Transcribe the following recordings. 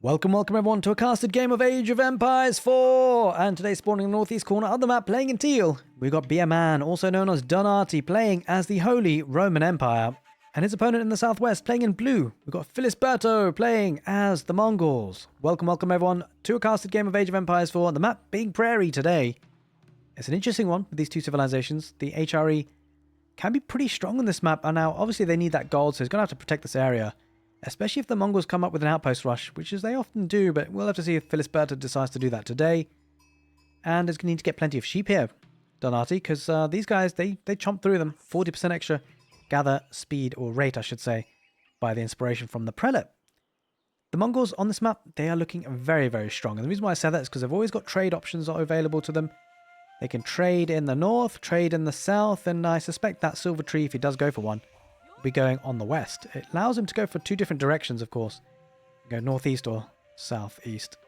Welcome everyone to a casted game of Age of Empires 4! And today spawning in the northeast corner of the map playing in teal, we've got Biaman, also known as Donati, playing as the Holy Roman Empire. And his opponent in the southwest playing in blue, we've got Felisberto playing as the Mongols. Welcome everyone to a casted game of Age of Empires 4, the map being Prairie today. It's an interesting one with these two civilizations. The HRE can be pretty strong on this map, and now obviously they need that gold, so he's going to have to protect this area. Especially if the Mongols come up with an outpost rush, which is they often do, but we'll have to see if Felisberto decides to do that today. And it's going to need to get plenty of sheep here, Donati, because these guys, they chomp through them. 40% extra gather speed, or rate I should say, by the inspiration from the prelate. The Mongols on this map, they are looking very, very strong. And the reason why I say that is because they've always got trade options available to them. They can trade in the north, trade in the south, and I suspect that silver tree, if he does go for one, be going on the west. It allows him to go for two different directions, of course. Go northeast or southeast,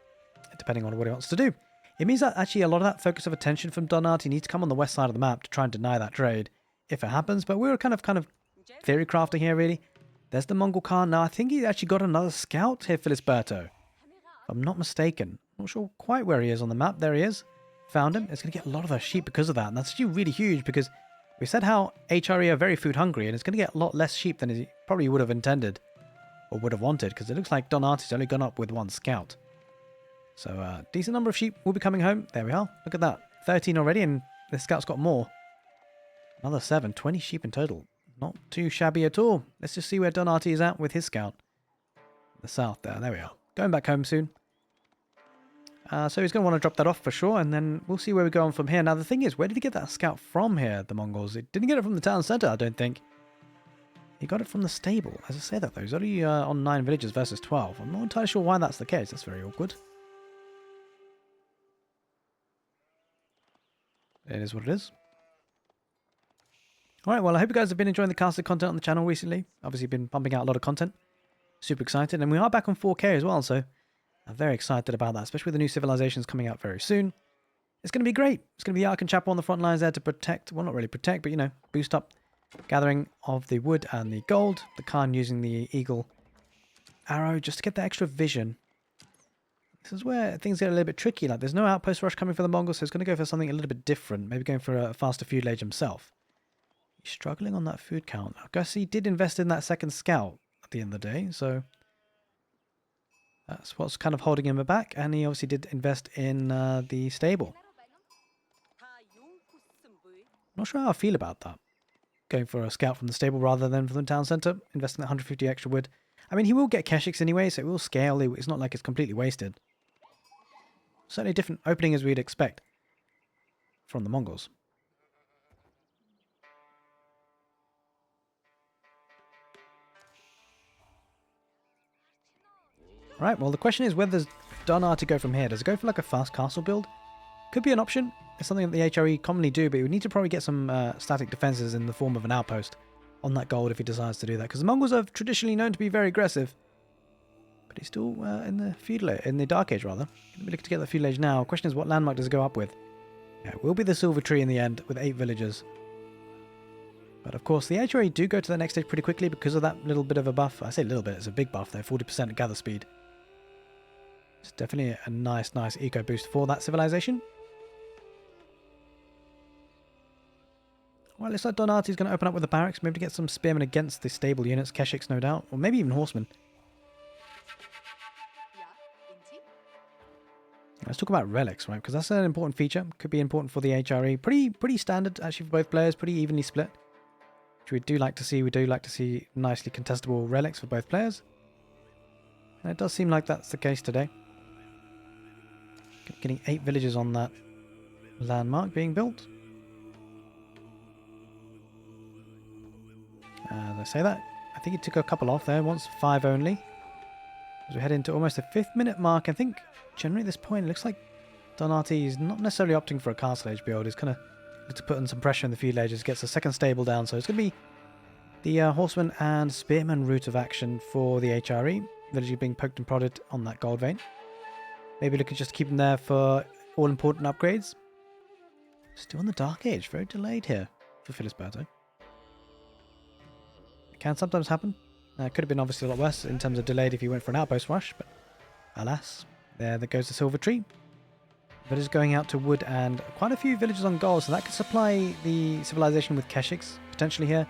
depending on what he wants to do. It means that actually a lot of that focus of attention from Donati needs to come on the west side of the map to try and deny that trade, if it happens. But we were kind of theory crafting here, really. There's the Mongol Khan. Now, I think he actually got another scout here, Felisberto. If I'm not mistaken. Not sure quite where he is on the map. There he is. Found him. It's going to get a lot of those sheep because of that. And that's actually really huge because we said how HRE are very food hungry, and it's going to get a lot less sheep than he probably would have intended or would have wanted, because it looks like Donati's only gone up with one scout. So decent number of sheep will be coming home. There we are. Look at that. 13 already, and the scout's got more. Another 7. 20 sheep in total. Not too shabby at all. Let's just see where Donati is at with his scout. The south there. There we are. Going back home soon. So he's going to want to drop that off for sure, and then we'll see where we go on from here. Now, the thing is, where did he get that scout from here, the Mongols? He didn't get it from the town centre, I don't think. He got it from the stable. As I say that, though, he's only on 9 villages versus 12. I'm not entirely sure why that's the case. That's very awkward. It is what it is. Alright, well, I hope you guys have been enjoying the casted content on the channel recently. Obviously, been pumping out a lot of content. Super excited. And we are back on 4K as well, so I'm very excited about that, especially with the new civilizations coming out very soon. It's going to be great. It's going to be the Ark and Chapel on the front lines there to protect, well, not really protect, but, you know, boost up gathering of the wood and the gold. The Khan using the eagle arrow just to get that extra vision. This is where things get a little bit tricky. Like, there's no outpost rush coming for the Mongols, so it's going to go for something a little bit different. Maybe going for a faster feudal age himself. He's struggling on that food count. I guess he did invest in that second scout at the end of the day, so that's what's kind of holding him back, and he obviously did invest in the stable. Not sure how I feel about that. Going for a scout from the stable rather than from the town centre, investing that 150 extra wood. I mean, he will get Keshiks anyway, so it will scale. It's not like it's completely wasted. Certainly a different opening as we'd expect from the Mongols. Right, well, the question is, where does Donati go from here? Does it go for like a fast castle build? Could be an option. It's something that the HRE commonly do, but we need to probably get some static defenses in the form of an outpost on that gold if he decides to do that. Because the Mongols are traditionally known to be very aggressive. But he's still in the feudal age, in the Dark Age rather. Going to be looking to get the feudal age now. Question is, what landmark does it go up with? Yeah, it will be the silver tree in the end with 8 villages. But of course, the HRE do go to the next stage pretty quickly because of that little bit of a buff. I say little bit, it's a big buff though, 40% gather speed. It's definitely a nice eco boost for that civilization. Well, looks like Donati's going to open up with the barracks, maybe to get some spearmen against the stable units, Keshiks no doubt, or maybe even horsemen. Let's talk about relics, right? Because that's an important feature. Could be important for the HRE. Pretty standard actually for both players, pretty evenly split. Which we do like to see. We do like to see nicely contestable relics for both players. And it does seem like that's the case today. Getting 8 villages on that landmark being built. As I say that, I think he took a couple off there, once 5 only. As we head into almost the 5th minute mark, I think generally at this point it looks like Donati is not necessarily opting for a castle age build. He's kind of to put in some pressure in the feudal ages, gets a second stable down. So it's going to be the horseman and spearman route of action for the HRE. Village being poked and prodded on that gold vein. Maybe looking just to keep them there for all important upgrades. Still in the Dark Age, very delayed here for Felisberto. It can sometimes happen. Could have been obviously a lot worse in terms of delayed if he went for an outpost rush, but Alas, there goes the silver tree. Villagers going out to wood and quite a few villagers on gold, so that could supply the civilization with keshiks, potentially here.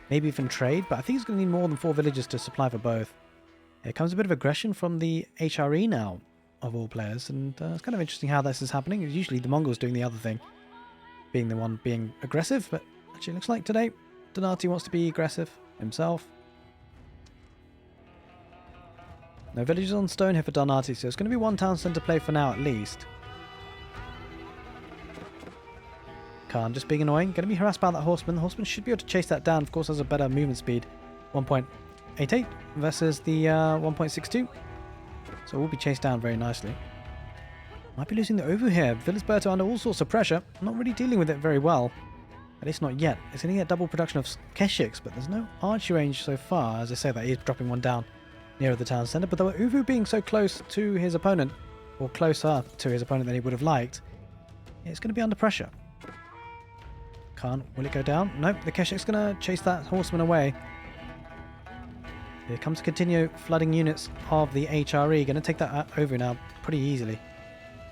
Maybe even trade, but I think it's going to need more than 4 villagers to supply for both. Here comes a bit of aggression from the HRE now, of all players, and it's kind of interesting how this is happening. It's usually the Mongols doing the other thing, being the one being aggressive, but actually it looks like today Donati wants to be aggressive himself. No villagers on stone here for Donati, so it's going to be one town centre play for now at least. Khan just being annoying. Going to be harassed by that horseman. The horseman should be able to chase that down. Of course, has a better movement speed. 1.88 versus the 1.62. So we'll be chased down very nicely. Might be losing the over here. Felisberto under all sorts of pressure. Not really dealing with it very well. At least not yet. It's going to get double production of keshiks, but there's no archery range so far. As I say, that he is dropping one down nearer the town centre. But the Uvu being so close to his opponent, or closer to his opponent than he would have liked, it's going to be under pressure. Khan, will it go down? Nope, the Keshik's going to chase that horseman away. Here comes to continue flooding units of the HRE. Going to take that over now pretty easily.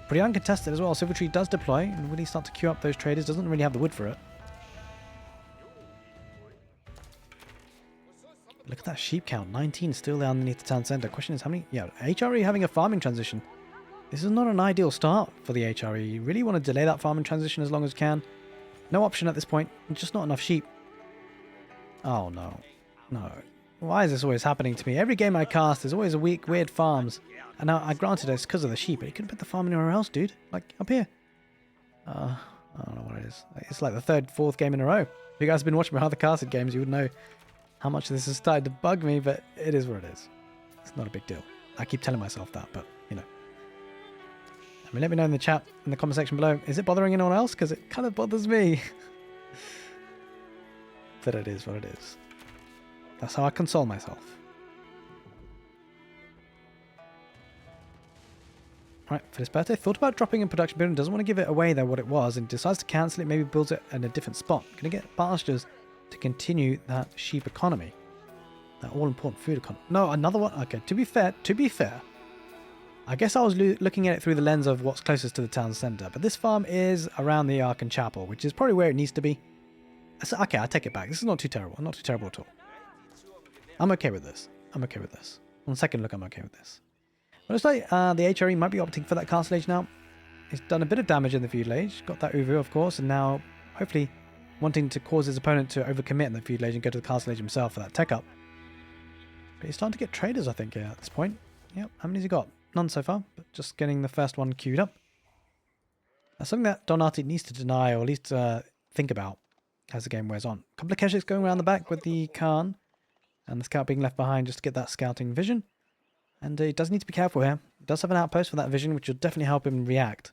Pretty uncontested as well. Silvertree does deploy and really start to queue up those traders. Doesn't really have the wood for it. Look at that sheep count. 19 still there underneath the town centre. Question is how many... Yeah, HRE having a farming transition. This is not an ideal start for the HRE. You really want to delay that farming transition as long as you can. No option at this point. Just not enough sheep. Oh, no. No. Why is this always happening to me? Every game I cast, there's always a weird farms. And now, I granted it's because of the sheep, but you could put the farm anywhere else, dude. Like, up here. I don't know what it is. It's like the 3rd, 4th game in a row. If you guys have been watching my other casted games, you would know how much this has started to bug me, but it is what it is. It's not a big deal. I keep telling myself that, but, you know. I mean, let me know in the chat, in the comment section below, is it bothering anyone else? Because it kind of bothers me. But it is what it is. That's how I console myself. Right, for this birthday, thought about dropping in production building, doesn't want to give it away though what it was, and decides to cancel it, maybe builds it in a different spot. Gonna get pastures to continue that sheep economy. That all-important food economy. No, another one? Okay, to be fair, I guess I was looking at it through the lens of what's closest to the town centre, but this farm is around the Ark and Chapel, which is probably where it needs to be. So, okay, I take it back. This is not too terrible. Not too terrible at all. I'm okay with this. I'm okay with this. On second look, I'm okay with this. But it's like the HRE might be opting for that Castle Age now. It's done a bit of damage in the Feudal Age. Got that Uvu, of course, and now hopefully wanting to cause his opponent to overcommit in the Feudal Age and go to the Castle Age himself for that tech up. But he's starting to get traders, I think, here at this point. Yep, how many has he got? None so far, but just getting the first one queued up. That's something that Donati needs to deny, or at least think about as the game wears on. A couple of Keshiks going around the back with the Khan, and the scout being left behind just to get that scouting vision. And he does need to be careful here. He does have an outpost for that vision, which will definitely help him react.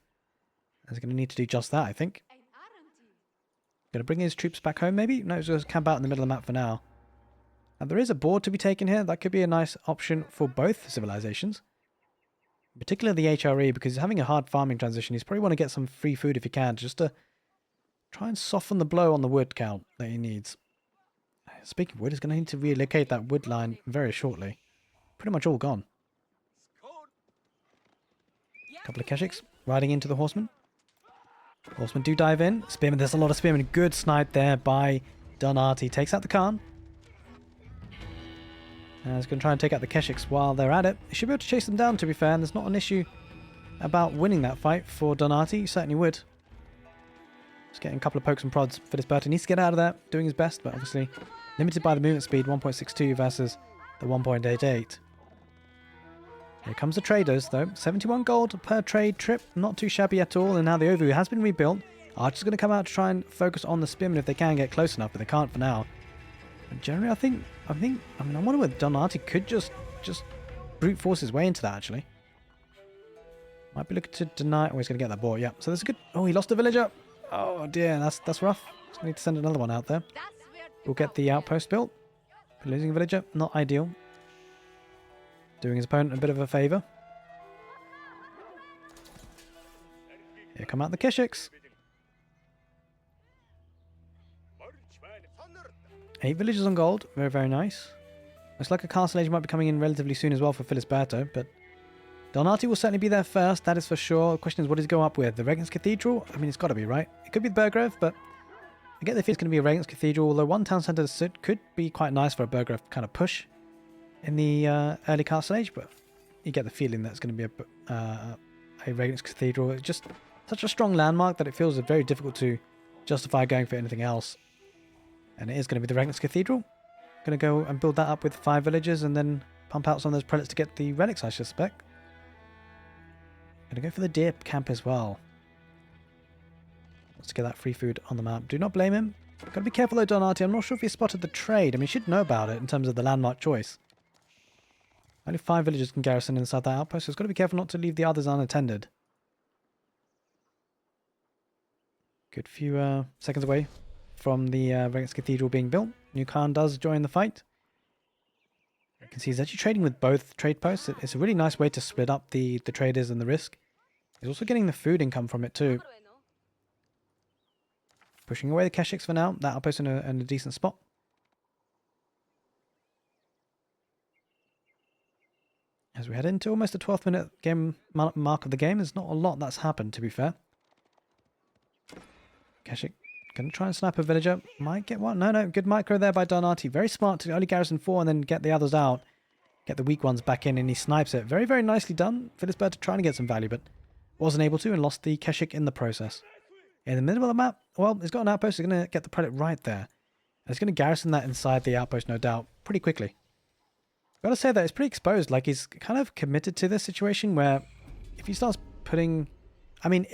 He's going to need to do just that, I think. Going to bring his troops back home, maybe? No, he's going to camp out in the middle of the map for now. And there is a board to be taken here. That could be a nice option for both civilizations. Particularly the HRE, because he's having a hard farming transition. He's probably want to get some free food if he can, just to try and soften the blow on the wood count that he needs. Speaking of wood, he's going to need to relocate that wood line very shortly. Pretty much all gone. Couple of Keshiks riding into the horsemen. Horsemen do dive in. Spearmen, there's a lot of spearmen. Good snipe there by Donati. Takes out the Khan. And he's going to try and take out the Keshiks while they're at it. He should be able to chase them down, to be fair, and there's not an issue about winning that fight for Donati. He certainly would. Just getting a couple of pokes and prods for this bird. He needs to get out of there, doing his best, but obviously limited by the movement speed, 1.62 versus the 1.88. Here comes the traders, though. 71 gold per trade trip. Not too shabby at all. And now the Ovu has been rebuilt. Archer's going to come out to try and focus on the spearmen if they can get close enough, but they can't for now. And generally, I wonder whether Donati could just brute force his way into that, actually. Might be looking to deny... Oh, he's going to get that boar, yeah. So there's a good... Oh, he lost a villager. Oh, dear. That's rough. Just need to send another one out there. We'll get the outpost built. But losing a villager, not ideal. Doing his opponent a bit of a favour. Here come out the Keshiks. 8 villages on gold. Very, very nice. Looks like a Castle Age might be coming in relatively soon as well for Felisberto, but Donati will certainly be there first, that is for sure. The question is, what does he go up with? The Regnant's Cathedral? I mean, it's got to be, right? It could be the Burgrove, but I get the feeling it's going to be a Regnant's Cathedral, although one town centre could be quite nice for a Burgrove kind of push in the early Castle Age, but you get the feeling that it's going to be a Regnant's Cathedral. It's just such a strong landmark that it feels very difficult to justify going for anything else. And it is going to be the Regnant's Cathedral. Going to go and build that up with 5 villagers and then pump out some of those prelates to get the relics, I suspect. Going to go for the deer camp as well. Let's get that free food on the map. Do not blame him. Got to be careful though, Donati. I'm not sure if he spotted the trade. I mean, he should know about it in terms of the landmark choice. Only 5 villagers can garrison inside that outpost, so he's got to be careful not to leave the others unattended. Good few seconds away from the Regnant's Cathedral being built. New Khan does join the fight. You can see he's actually trading with both trade posts. It's a really nice way to split up the traders and the risk. He's also getting the food income from it too. Pushing away the Keshiks for now. That outpost in a decent spot. As we head into almost the 12th minute game mark of the game, there's not a lot that's happened, to be fair. Keshik going to try and snipe a villager. Might get one. No. Good micro there by Donati. Very smart to only garrison 4 and then get the others out. Get the weak ones back in and he snipes it. Very, very nicely done. Feudal trying to get some value, but wasn't able to and lost the Keshik in the process. In the middle of the map, well, he's got an outpost. He's going to get the prelate right there. And he's going to garrison that inside the outpost, no doubt, pretty quickly. Got to say that it's pretty exposed. Like, he's kind of committed to this situation where if he starts putting... I mean,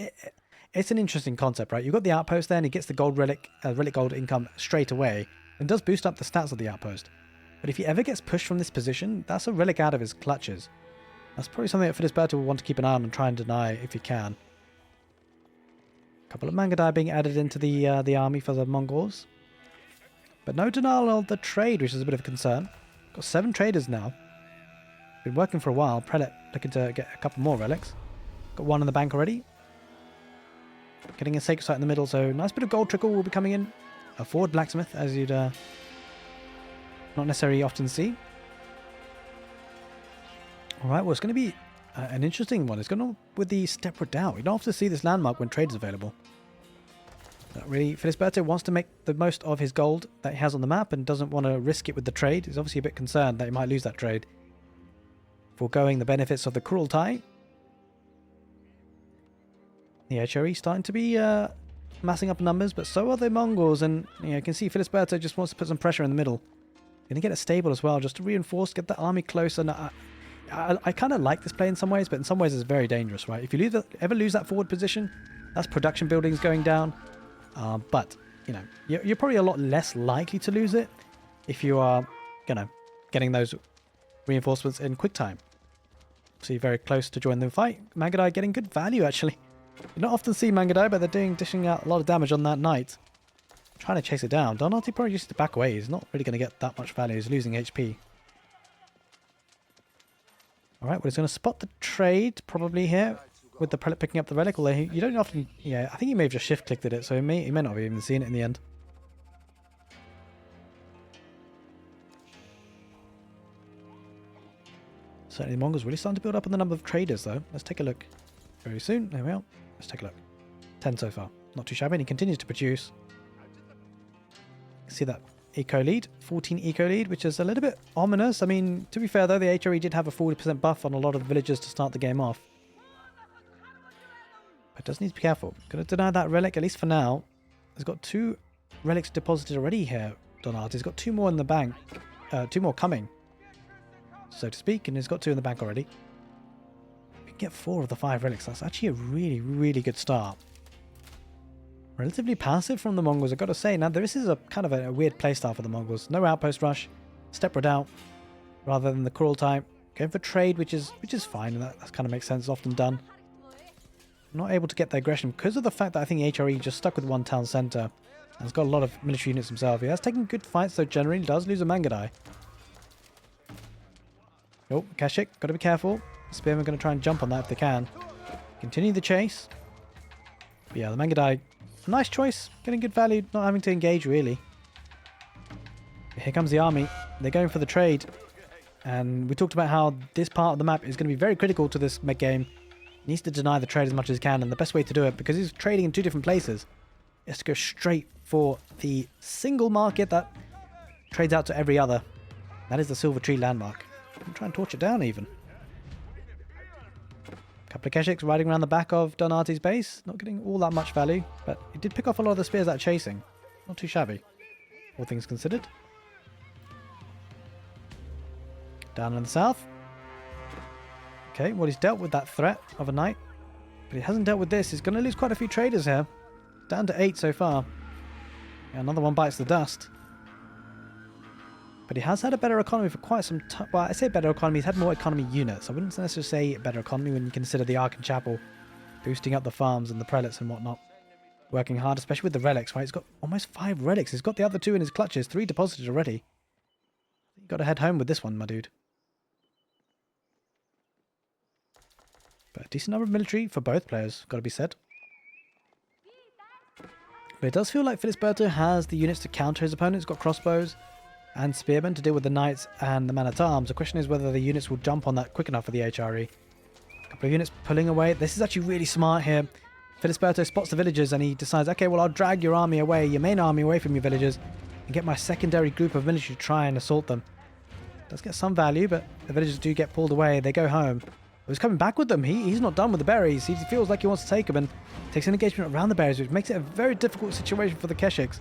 it's an interesting concept, right? You've got the outpost there and he gets the gold relic gold income straight away and does boost up the stats of the outpost. But if he ever gets pushed from this position, that's a relic out of his clutches. That's probably something that Feudal will want to keep an eye on and try and deny if he can. A couple of Mangadai being added into the army for the Mongols. But no denial of the trade, which is a bit of a concern. Got 7 traders now. Been working for a while. Prelate looking to get a couple more relics. Got 1 in the bank already. Getting a sacred site in the middle, so nice bit of gold trickle will be coming in. A forward blacksmith, as you'd not necessarily often see. Alright, well, it's going to be an interesting one. It's going on with the Step Redoubt. You don't have to see this landmark when trade is available. But really, Feudal wants to make the most of his gold that he has on the map and doesn't want to risk it with the trade. He's obviously a bit concerned that he might lose that trade. Foregoing the benefits of the cruelty. The HRE starting to be massing up numbers, but so are the Mongols, and you can see Feudal just wants to put some pressure in the middle. Going to get it stable as well, just to reinforce, get the army closer. And I kind of like this play in some ways, but in some ways it's very dangerous, right? If you ever lose that forward position, that's production buildings going down. But, you're probably a lot less likely to lose it if you are, getting those reinforcements in quick time. See, very close to join the fight. Mangadai getting good value, actually. You don't often see Mangadai, but they're dishing out a lot of damage on that knight. Trying to chase it down. Donati probably just to back away. He's not really going to get that much value. He's losing HP. Alright, well, he's going to spot the trade probably here with the prelate picking up the relic. Although you don't often... Yeah, I think he may have just shift-clicked at it, so he may not have even seen it in the end. Certainly the Mongols really starting to build up on the number of traders, though. Let's take a look. Very soon. There we are. Let's take a look. 10 so far. Not too shabby, and he continues to produce. See that eco lead? 14 eco lead, which is a little bit ominous. I mean, to be fair though, the HRE did have a 40% buff on a lot of the villagers to start the game off. But does need to be careful. Gonna deny that relic, at least for now. He's got 2 relics deposited already here, Donati. He's got 2 more in the bank. 2 more coming, so to speak, and he's got 2 in the bank already. We can get 4 of the 5 relics. That's actually a really, really good start. Relatively passive from the Mongols, I've got to say. Now, this is a kind of a weird playstyle for the Mongols. No outpost rush, Step Redoubt, rather than the cruel type. Going for trade, which is fine, and that kind of makes sense. It's often done. Not able to get the aggression because of the fact that I think HRE just stuck with one town centre and has got a lot of military units himself. He has taken good fights, though generally does lose a Mangadai. Oh, Keshik, got to be careful. Spearmen are going to try and jump on that if they can. Continue the chase. But yeah, the Mangadai, nice choice. Getting good value, not having to engage really. Here comes the army. They're going for the trade. And we talked about how this part of the map is going to be very critical to this game. He needs to deny the trade as much as he can, and the best way to do it, because he's trading in two different places, is to go straight for the single market that trades out to every other. That is the Silver Tree landmark. I'm trying to torch it down even. A couple of Keshiks riding around the back of Donati's base. Not getting all that much value, but he did pick off a lot of the spears that are chasing. Not too shabby, all things considered. Down in the south. Okay, well, he's dealt with that threat of a knight, but he hasn't dealt with this. He's going to lose quite a few traders here. Down to 8 so far. Yeah, another one bites the dust. But he has had a better economy for quite some time. Well, I say better economy. He's had more economy units. I wouldn't necessarily say better economy when you consider the Ark and Chapel boosting up the farms and the prelates and whatnot. Working hard, especially with the relics, right? He's got almost 5 relics. He's got the other 2 in his clutches. 3 deposited already. You've got to head home with this one, my dude. But a decent number of military for both players, got to be said. But it does feel like Felisberto has the units to counter his opponent. He's got crossbows and spearmen to deal with the knights and the man-at-arms. The question is whether the units will jump on that quick enough for the HRE. A couple of units pulling away. This is actually really smart here. Felisberto spots the villagers and he decides, okay, well, I'll drag your army away, your main army away from your villagers, and get my secondary group of military to try and assault them. Does get some value, but the villagers do get pulled away. They go home. He's coming back with them. He's not done with the berries. He feels like he wants to take them and takes an engagement around the berries, which makes it a very difficult situation for the Keshiks.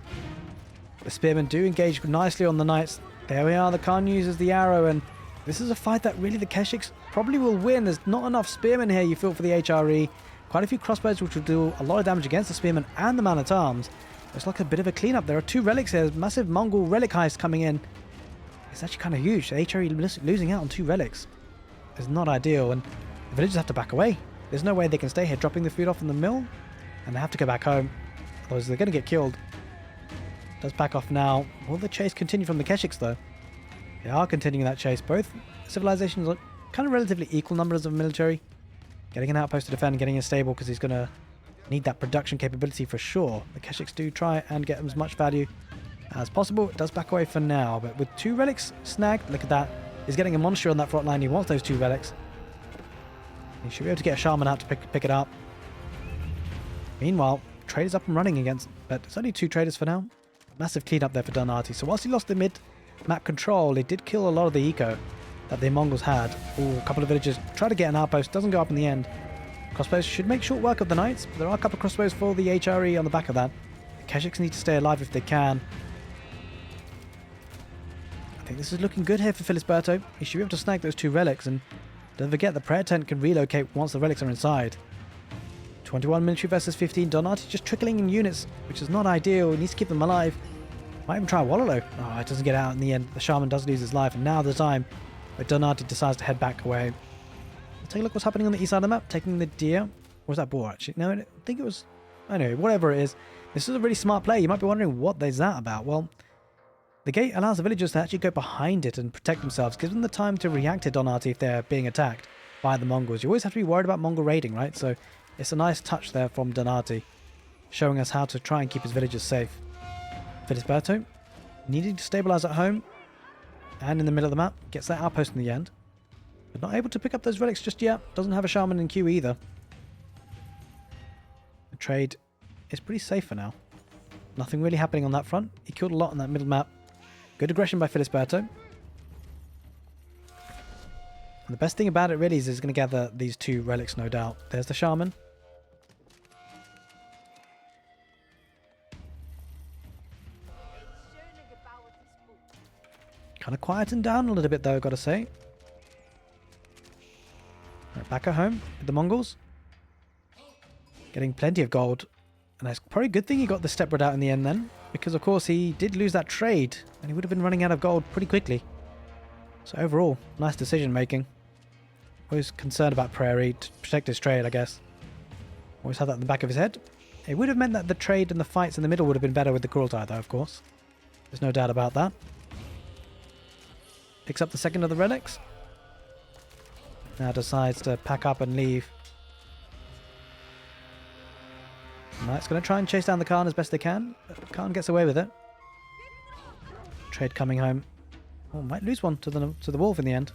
The spearmen do engage nicely on the knights. There we are. The Khan uses the arrow, and this is a fight that really the Keshiks probably will win. There's not enough spearmen here, you feel, for the HRE. Quite a few crossbows, which will do a lot of damage against the spearmen and the man-at-arms. It's like a bit of a cleanup. There are 2 relics here. Massive Mongol relic heist coming in. It's actually kind of huge. The HRE losing out on 2 relics is not ideal, and the villagers have to back away. There's no way they can stay here, dropping the food off in the mill, and they have to go back home. Otherwise they're going to get killed. Does back off now. Will the chase continue from the Keshiks though? They are continuing that chase. Both civilizations are kind of relatively equal numbers of military. Getting an outpost to defend, getting a stable because he's going to need that production capability for sure. The Keshiks do try and get as much value as possible. It does back away for now, but with 2 relics snagged, look at that. He's getting a monastery on that front line. He wants those 2 relics. He should be able to get a shaman out to pick it up. Meanwhile, trade is up and running against, but it's only 2 traders for now. Massive cleanup there for Donati. So whilst he lost the mid-map control, he did kill a lot of the eco that the Mongols had. Ooh, a couple of villagers try to get an outpost. Doesn't go up in the end. Crossbows should make short work of the knights, but there are a couple of crossbows for the HRE on the back of that. The Keshiks need to stay alive if they can. I think this is looking good here for Felisberto. He should be able to snag those 2 relics, and don't forget the prayer tent can relocate once the relics are inside. 21 military versus 15. Donati just trickling in units, which is not ideal. He needs to keep them alive. Might even try a Wallow. Oh, it doesn't get out in the end. The shaman does lose his life, and now the time where Donati decides to head back away. Let's take a look what's happening on the east side of the map. Taking the deer. Or was that boar, actually? No, I think it was... Anyway, whatever it is. This is a really smart play. You might be wondering what is that about. Well, the gate allows the villagers to actually go behind it and protect themselves. Gives them the time to react to Donati if they're being attacked by the Mongols. You always have to be worried about Mongol raiding, right? So it's a nice touch there from Donati, showing us how to try and keep his villagers safe. Felisberto, needing to stabilize at home and in the middle of the map, gets that outpost in the end. But not able to pick up those relics just yet. Doesn't have a shaman in queue either. The trade is pretty safe for now. Nothing really happening on that front. He killed a lot on that middle map. Good aggression by Felisberto. And the best thing about it really is he's going to gather these 2 relics, no doubt. There's the shaman. Kind of quietened down a little bit though, gotta say. Right, back at home with the Mongols. Getting plenty of gold. And that's probably a good thing he got the stepbird out in the end then. Because of course he did lose that trade. And he would have been running out of gold pretty quickly. So overall, nice decision making. Always concerned about prairie to protect his trade, I guess. Always had that in the back of his head. It would have meant that the trade and the fights in the middle would have been better with the Kurultai though, of course. There's no doubt about that. Picks up the second of the relics. Now decides to pack up and leave. Knight's going to try and chase down the Khan as best they can. But Khan gets away with it. Trade coming home. Oh, might lose one to the wolf in the end.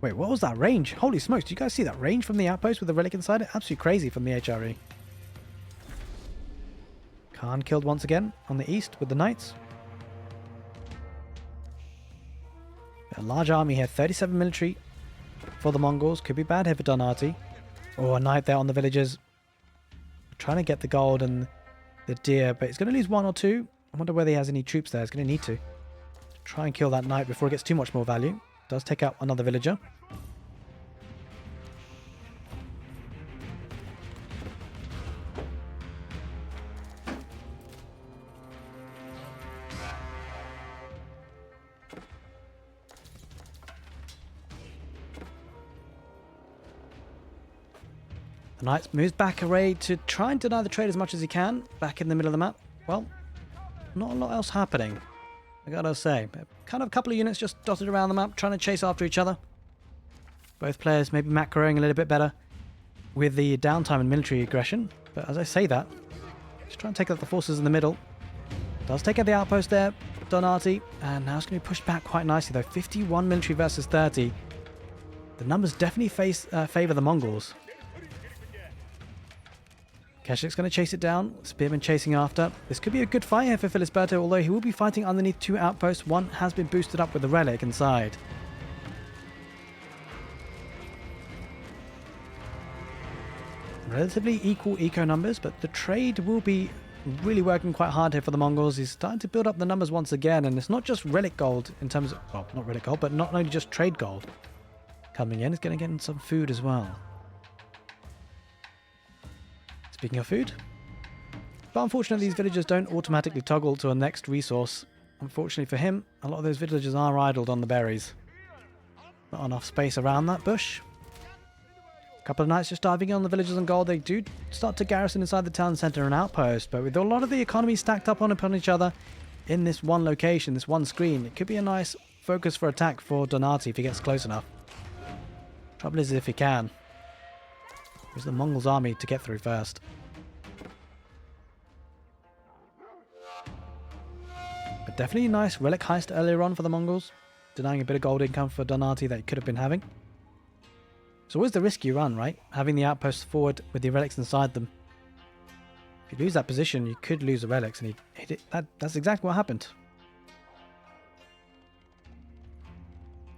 Wait, what was that range? Holy smokes, do you guys see that range from the outpost with the relic inside it? Absolutely crazy from the HRE. Khan killed once again on the east with the knights. A large army here, 37 military for the Mongols. Could be bad here for Donati. Oh, a knight there on the villagers. Trying to get the gold and the deer, but he's going to lose one or two. I wonder whether he has any troops there. He's going to need to try and kill that knight before it gets too much more value. Does take out another villager. The knight moves back array to try and deny the trade as much as he can. Back in the middle of the map. Well, not a lot else happening, I gotta say. Kind of a couple of units just dotted around the map, trying to chase after each other. Both players maybe macroing a little bit better with the downtime and military aggression. But as I say that, just trying to take out the forces in the middle. Does take out the outpost there, Donati. And now it's going to be pushed back quite nicely though. 51 military versus 30. The numbers definitely favour the Mongols. Keshik's going to chase it down. Spearman chasing after. This could be a good fight here for Felisberto, although he will be fighting underneath two outposts. One has been boosted up with the relic inside. Relatively equal eco numbers, but the trade will be really working quite hard here for the Mongols. He's starting to build up the numbers once again, and it's not just relic gold in terms of, well, not relic gold, but not only just trade gold coming in. It's going to get in some food as well. Speaking of food, but unfortunately these villagers don't automatically toggle to a next resource. Unfortunately for him, a lot of those villagers are idled on the berries. Not enough space around that bush. A couple of knights just diving in on the villagers on gold. They do start to garrison inside the town centre and outpost, but with a lot of the economy stacked up upon each other in this one location, this one screen, it could be a nice focus for attack for Donati if he gets close enough. Trouble is if he can. There's the Mongols' army to get through first. But definitely a nice relic heist earlier on for the Mongols, denying a bit of gold income for Donati that he could have been having. It's always the risk you run, right? Having the outposts forward with the relics inside them. If you lose that position, you could lose the relics, and that's exactly what happened.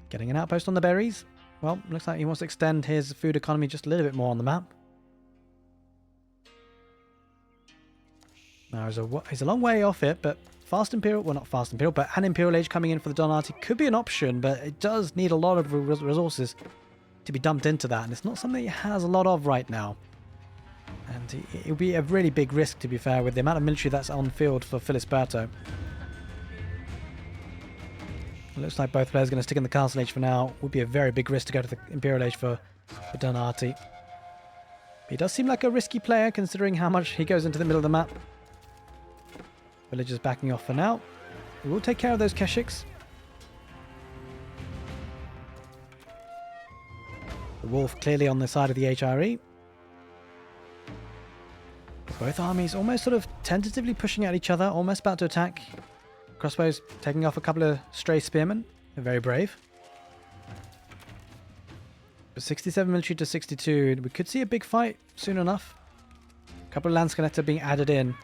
Getting an outpost on the berries. Well, looks like he wants to extend his food economy just a little bit more on the map. Now, he's a long way off it, but fast Imperial, well not fast Imperial, but an Imperial Age coming in for the Donati could be an option, but it does need a lot of resources to be dumped into that, and it's not something he has a lot of right now. And it would be a really big risk, to be fair, with the amount of military that's on field for Felisberto. It looks like both players are going to stick in the Castle Age for now. Would be a very big risk to go to the Imperial Age for Donati. He does seem like a risky player considering how much he goes into the middle of the map. Villagers backing off for now. We will take care of those Keshiks. The wolf clearly on the side of the HRE. Both armies almost sort of tentatively pushing at each other, almost about to attack. Crossbows taking off a couple of stray spearmen. They're very brave. But 67 military to 62. We could see a big fight soon enough. A couple of Lance Connector being added in.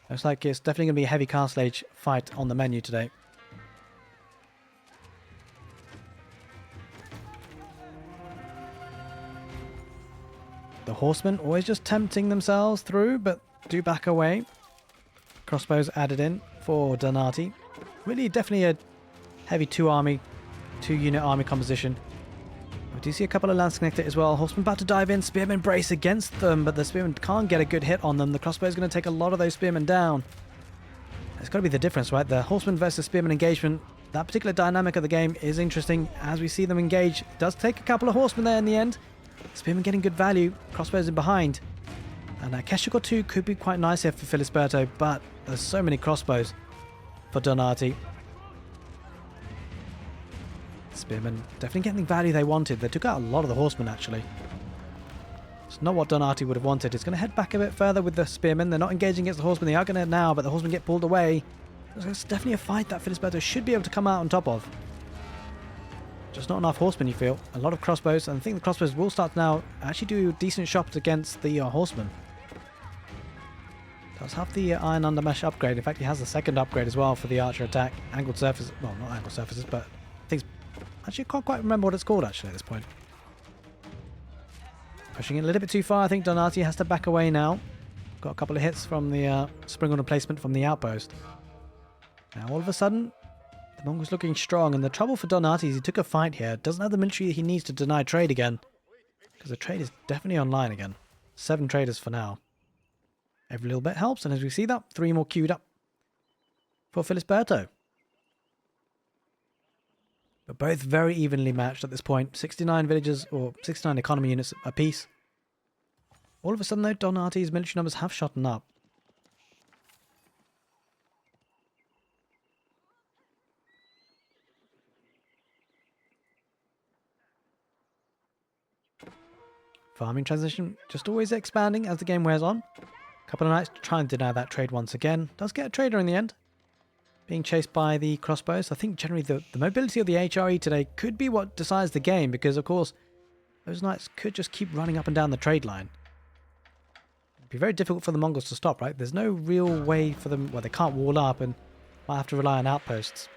Looks like it's definitely going to be a heavy Castle Age fight on the menu today. The horsemen always just tempting themselves through, but do back away. Crossbows added in for Donati. Really, definitely a heavy two-unit army composition. We do see a couple of Lance Connector as well. Horsemen about to dive in. Spearmen brace against them, but the Spearmen can't get a good hit on them. The crossbow is going to take a lot of those Spearmen down. It's got to be the difference, right? The Horseman versus Spearman engagement. That particular dynamic of the game is interesting as we see them engage. It does take a couple of Horsemen there in the end. Spearman getting good value. Crossbows in behind. And Keshik or 2 could be quite nice here for Felisberto, but there's so many crossbows for Donati. Spearmen definitely getting the value they wanted. They took out a lot of the horsemen, actually. It's not what Donati would have wanted. It's going to head back a bit further with the spearmen. They're not engaging against the horsemen. They are going to now, but the horsemen get pulled away. It's definitely a fight that Felisberto should be able to come out on top of. Just not enough horsemen, you feel. A lot of crossbows, and I think the crossbows will start to now actually do decent shots against the horsemen. Does have the iron undermesh upgrade. In fact, he has the second upgrade as well for the archer attack. Angled surface. Well, not angled surfaces, but I think actually I can't quite remember what it's called actually at this point. Pushing it a little bit too far. I think Donati has to back away now. Got a couple of hits from the spring on replacement from the outpost. Now all of a sudden, the Mongols looking strong, and the trouble for Donati is he took a fight here. Doesn't have the military he needs to deny trade again, because the trade is definitely online again. 7 traders for now. Every little bit helps, and as we see that, 3 more queued up for Felisberto. But both very evenly matched at this point. 69 villagers, or 69 economy units apiece. All of a sudden, though, Donati's military numbers have shot up. Farming transition just always expanding as the game wears on. Couple of knights to try and deny that trade once again. Does get a trader in the end. Being chased by the crossbows. I think generally the mobility of the HRE today could be what decides the game, because of course those knights could just keep running up and down the trade line. It'd be very difficult for the Mongols to stop, right? There's no real way for them, well, they can't wall up and might have to rely on outposts.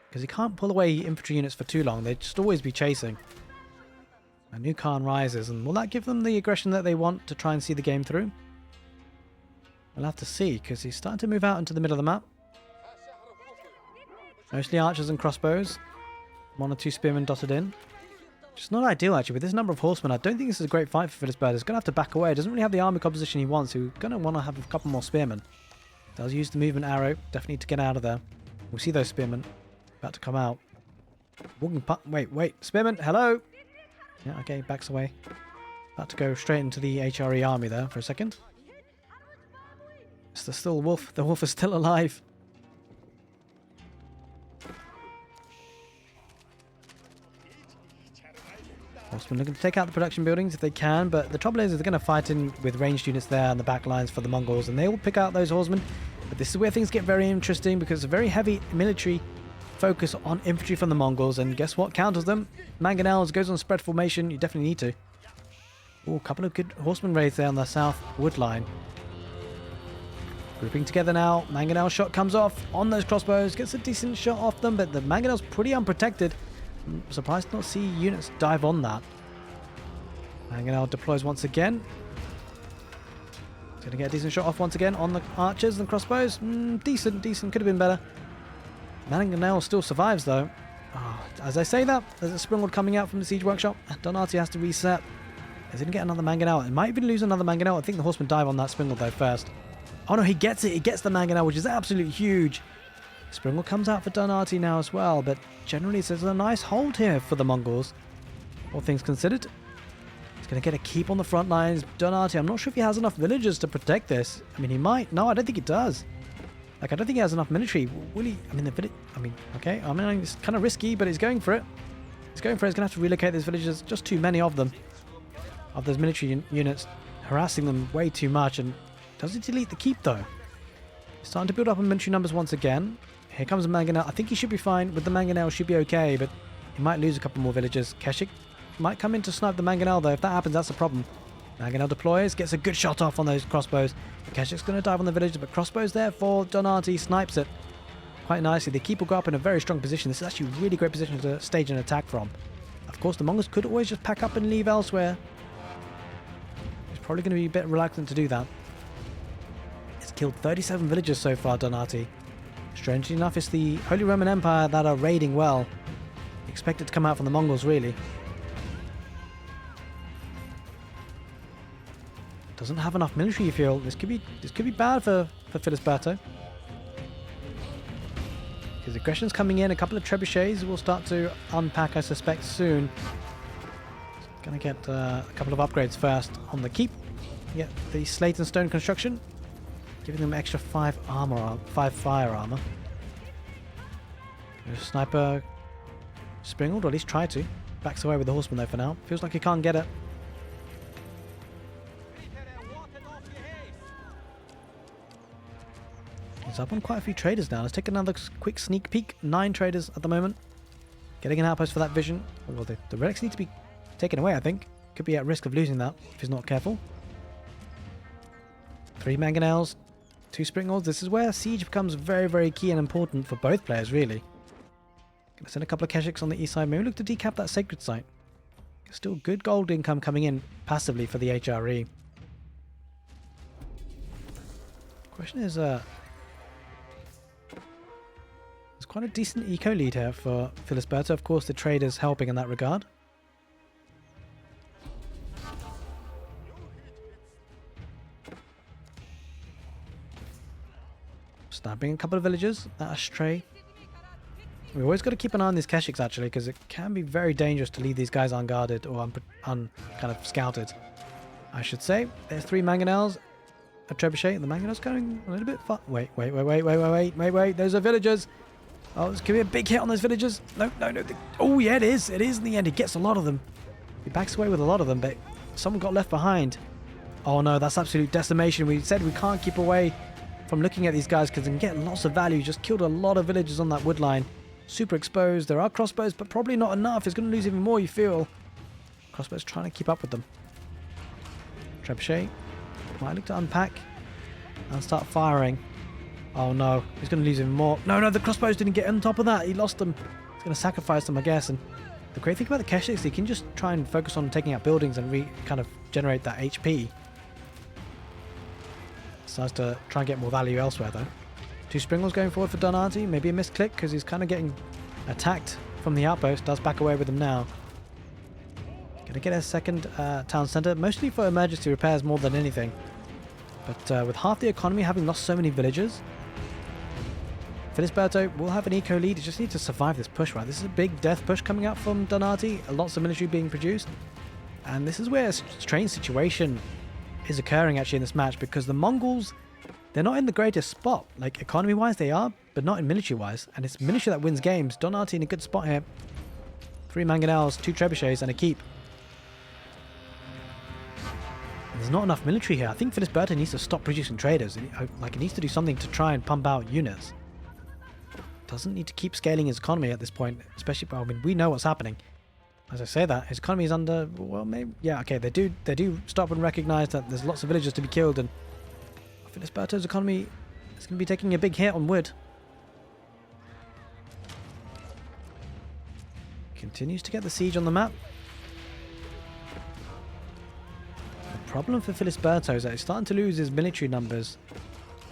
Because you can't pull away infantry units for too long. They'd just always be chasing. A new Khan rises, and will that give them the aggression that they want to try and see the game through? We'll have to see, because he's starting to move out into the middle of the map. Mostly archers and crossbows. 1 or 2 spearmen dotted in. Which is not ideal, actually. With this number of horsemen, I don't think this is a great fight for Felisberto. He's going to have to back away. He doesn't really have the army composition he wants. He's going to want to have a couple more spearmen. Does use the movement arrow. Definitely need to get out of there. We'll see those spearmen about to come out. Walking wait. Spearmen, hello! Yeah, okay, backs away. About to go straight into the HRE army there for a second. It's still wolf. The wolf is still alive. Horsemen looking to take out the production buildings if they can, but the trouble is they're going to fight in with ranged units there on the back lines for the Mongols, and they will pick out those horsemen. But this is where things get very interesting, because it's a very heavy military focus on infantry from the Mongols, and guess what counters them? Mangonels goes on spread formation. You definitely need to. Oh, a couple of good horseman raids there on the south wood line. Grouping together now. Mangonel shot comes off on those crossbows. Gets a decent shot off them, but the Mangonel's pretty unprotected. I'm surprised to not see units dive on that. Mangonel deploys once again. He's going to get a decent shot off once again on the archers and crossbows. Decent. Could have been better. Mangonel still survives though. Oh, as I say that, there's a springwood coming out from the siege workshop. Donati has to reset. He's going to get another Mangonel. It might even lose another Mangonel. I think the horsemen dive on that springwood though first. Oh no, he gets it. He gets the Mangonel, which is absolutely huge. Springwood comes out for Donati now as well, but generally there's a nice hold here for the Mongols, all things considered. He's going to get a keep on the front lines. Donati, I'm not sure if he has enough villagers to protect this. I mean, he might. No, I don't think he does. Like, I don't think he has enough military. Will he? I mean, the village... I mean, okay. I mean, it's kind of risky, but he's going for it. He's going for it. He's going to have to relocate these villagers. Just too many of them. Of those military units. Harassing them way too much. And does he delete the keep, though? He's starting to build up in military numbers once again. Here comes a Mangonel. I think he should be fine. With the Mangonel, should be okay, but he might lose a couple more villagers. Keshik might come in to snipe the Mangonel, though. If that happens, that's a problem. Mangonel deploys, gets a good shot off on those crossbows. Keshik's going to dive on the village, but crossbows there for Donati, snipes it quite nicely. The keep will go up in a very strong position. This is actually a really great position to stage an attack from. Of course, the Mongols could always just pack up and leave elsewhere. He's probably going to be a bit reluctant to do that. It's killed 37 villagers so far, Donati. Strangely enough, it's the Holy Roman Empire that are raiding well. Expect it to come out from the Mongols, really. Doesn't have enough military, you feel. This could be bad for Felisberto. His aggression's coming in. A couple of trebuchets will start to unpack, I suspect, soon. Gonna get a couple of upgrades first on the keep. Get the slate and stone construction, giving them extra 5 fire armor. Sniper Springald, or at least try to. Backs away with the horseman though for now. Feels like he can't get it. He's up on quite a few traders now. Let's take another quick sneak peek. 9 traders at the moment. Getting an outpost for that vision. Well, the relics need to be taken away, I think. Could be at risk of losing that if he's not careful. 3 mangonels, 2 springolds. This is where siege becomes very, very key and important for both players, really. Gonna send a couple of Keshiks on the east side. Maybe look to decap that sacred site. Still good gold income coming in passively for the HRE. Question is, there's quite a decent eco lead here for Felisberto. Of course, the traders helping in that regard. Snapping a couple of villagers at a stray. We always got to keep an eye on these Keshiks actually, because it can be very dangerous to leave these guys unguarded or kind of scouted, I should say. There's 3 mangonels, a trebuchet. The mangonel's going a little bit far. Wait. Those are villagers. Oh, this could be a big hit on those villagers. No. Oh, yeah, it is. It is in the end. He gets a lot of them. He backs away with a lot of them, but someone got left behind. Oh, no, that's absolute decimation. We said we can't keep away from looking at these guys because they can get lots of value. Just killed a lot of villagers on that wood line. Super exposed. There are crossbows, but probably not enough. It's going to lose even more, you feel. Crossbows trying to keep up with them. Trebuchet. Might look to unpack and start firing. Oh no, he's going to lose even more. No, the crossbows didn't get on top of that. He lost them. He's going to sacrifice them, I guess. And the great thing about the Keshiks, he can just try and focus on taking out buildings and kind of generate that HP. Decides to try and get more value elsewhere, though. 2 springles going forward for Donati. Maybe a misclick because he's kind of getting attacked from the outpost. Does back away with them now. Gonna get a second town centre, mostly for emergency repairs more than anything. But with half the economy having lost so many villagers, Felisberto will have an eco lead. He just needs to survive this push, right? This is a big death push coming out from Donati. Lots of military being produced. And this is where a strange situation is occurring actually in this match, because the Mongols, they're not in the greatest spot. Like, economy-wise they are, but not in military-wise. And it's military that wins games. Donati in a good spot here. 3 mangonels, 2 trebuchets, and a keep. There's not enough military here. I think Felisberto needs to stop producing traders. Like, he needs to do something to try and pump out units. Doesn't need to keep scaling his economy at this point, especially, I mean, we know what's happening. As I say that, his economy is under, well, maybe, yeah, okay, they do stop and recognize that there's lots of villagers to be killed, and Felisberto's economy is going to be taking a big hit on wood. Continues to get the siege on the map. The problem for Felisberto is that he's starting to lose his military numbers.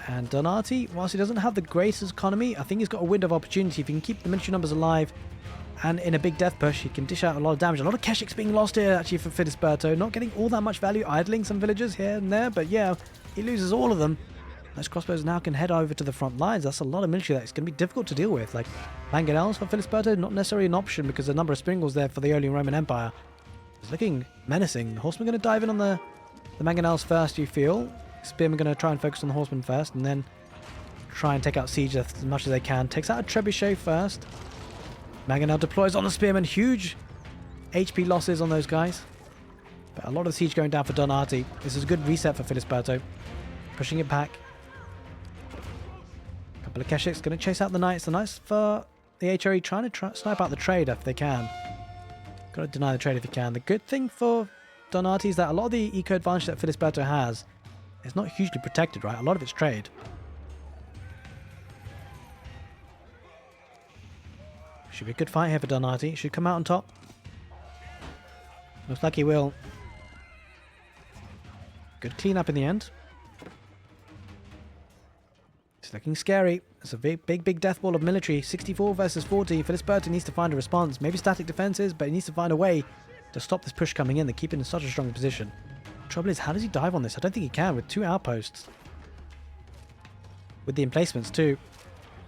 And Donati, whilst he doesn't have the greatest economy, I think he's got a window of opportunity. If he can keep the military numbers alive and in a big death push, he can dish out a lot of damage. A lot of Keshiks being lost here actually for Felisberto. Not getting all that much value, idling some villagers here and there, but yeah, he loses all of them. Those crossbows now can head over to the front lines. That's a lot of military that's going to be difficult to deal with. Like, mangonels for Felisberto, not necessarily an option because the number of springles there for the early Roman Empire is looking menacing. The horsemen are going to dive in on the mangonels first, you feel. Spearmen going to try and focus on the horsemen first and then try and take out siege as much as they can. Takes out a trebuchet first. Mangonel deploys on the spearmen. Huge HP losses on those guys. But a lot of the siege going down for Donati. This is a good reset for Felisberto. Pushing it back. A couple of Keshiks going to chase out the knights. The knights for the HRE trying to snipe out the trade if they can. Got to deny the trade if you can. The good thing for Donati is that a lot of the eco advantage that Felisberto has, it's not hugely protected, right? A lot of it's trade. Should be a good fight here for Donati. Should come out on top. Looks like he will. Good cleanup in the end. It's looking scary. It's a big death ball of military. 64 versus 40. Felisberto needs to find a response. Maybe static defenses, but he needs to find a way to stop this push coming in. They're keeping in such a strong position. Trouble is, how does he dive on this? I don't think he can with 2 outposts. With the emplacements too.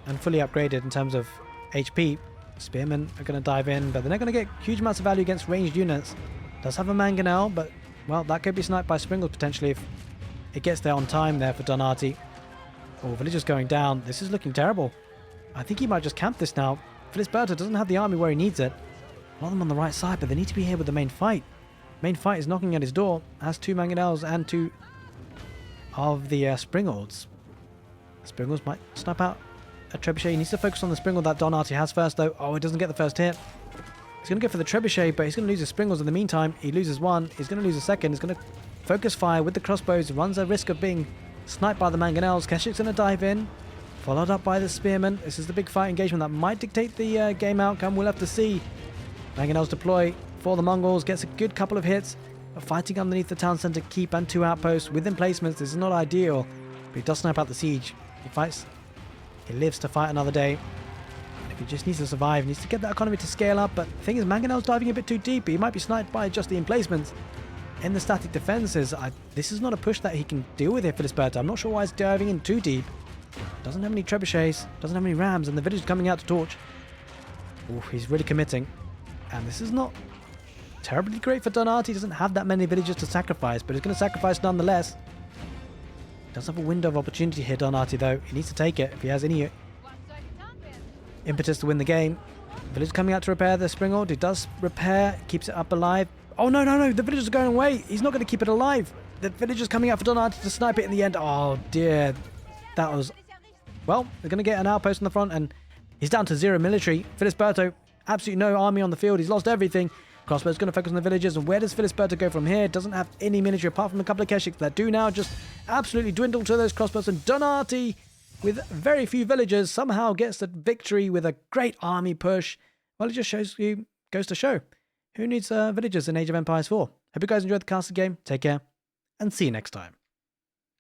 And fully upgraded in terms of HP. Spearmen are going to dive in, but they're not going to get huge amounts of value against ranged units. Does have a mangonel, but, well, that could be sniped by springles potentially if it gets there on time there for Donati. Oh, villagers going down. This is looking terrible. I think he might just camp this now. Felisberto doesn't have the army where he needs it. A lot of them on the right side, but they need to be here with the main fight. Main fight is knocking at his door. Has 2 mangonels and 2 of the springolds. Springles might snipe out a trebuchet. He needs to focus on the Springle that Donati has first, though. Oh, he doesn't get the first hit. He's going to go for the trebuchet, but he's going to lose his Springles in the meantime. He loses one. He's going to lose a second. He's going to focus fire with the crossbows. Runs a risk of being sniped by the mangonels. Keshik's going to dive in. Followed up by the spearman. This is the big fight engagement that might dictate the game outcome. We'll have to see. Mangonels deploy for the Mongols. Gets a good couple of hits. But fighting underneath the town centre keep and 2 outposts with emplacements. This is not ideal. But he does snipe out the siege. He fights. He lives to fight another day. And if he just needs to survive, he needs to get that economy to scale up. But the thing is, Mangonel's diving a bit too deep. He might be sniped by just the emplacements. In the static defenses, this is not a push that he can deal with here for this bird. I'm not sure why he's diving in too deep. Doesn't have any trebuchets, doesn't have any rams, and the village is coming out to torch. Ooh, he's really committing. And this is not terribly great for Donati. He doesn't have that many villagers to sacrifice, but he's going to sacrifice nonetheless. Does have a window of opportunity here, Donati, though. He needs to take it if he has any impetus to win the game. Village coming out to repair the Springald. He does repair, keeps it up alive. Oh, no, no, no. The villagers are going away. He's not going to keep it alive. The villagers coming out for Donati to snipe it in the end. Oh, dear. That was... Well, they're going to get an outpost in the front, and he's down to 0 military. Felisberto, absolutely no army on the field. He's lost everything. Crossbow's going to focus on the villagers. And where does Felisberto go from here? Doesn't have any military apart from a couple of Keshiks that do now just absolutely dwindle to those crossbows. And Donati, with very few villagers, somehow gets the victory with a great army push. Well, it just goes to show who needs villagers in Age of Empires 4. Hope you guys enjoyed the casted game. Take care, and see you next time.